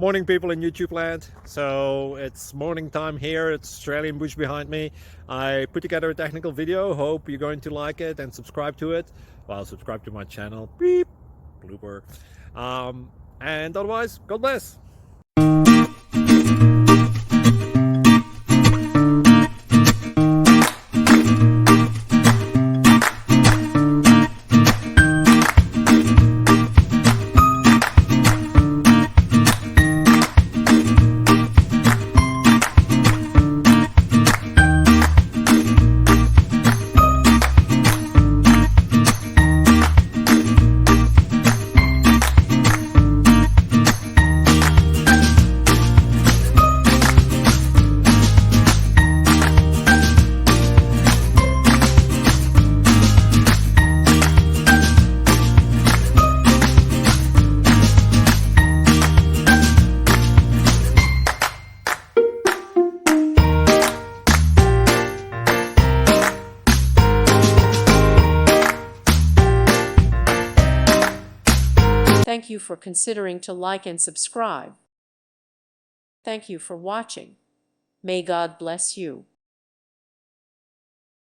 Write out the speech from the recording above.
Morning, people in YouTube land. So it's morning time here. It's Australian bush behind me. I put together a technical video. Hope you're going to like it and subscribe to it. Well, subscribe to my channel. Beep. Blooper. And otherwise, God bless. Thank you for considering to like and subscribe. Thank you for watching. May God bless you.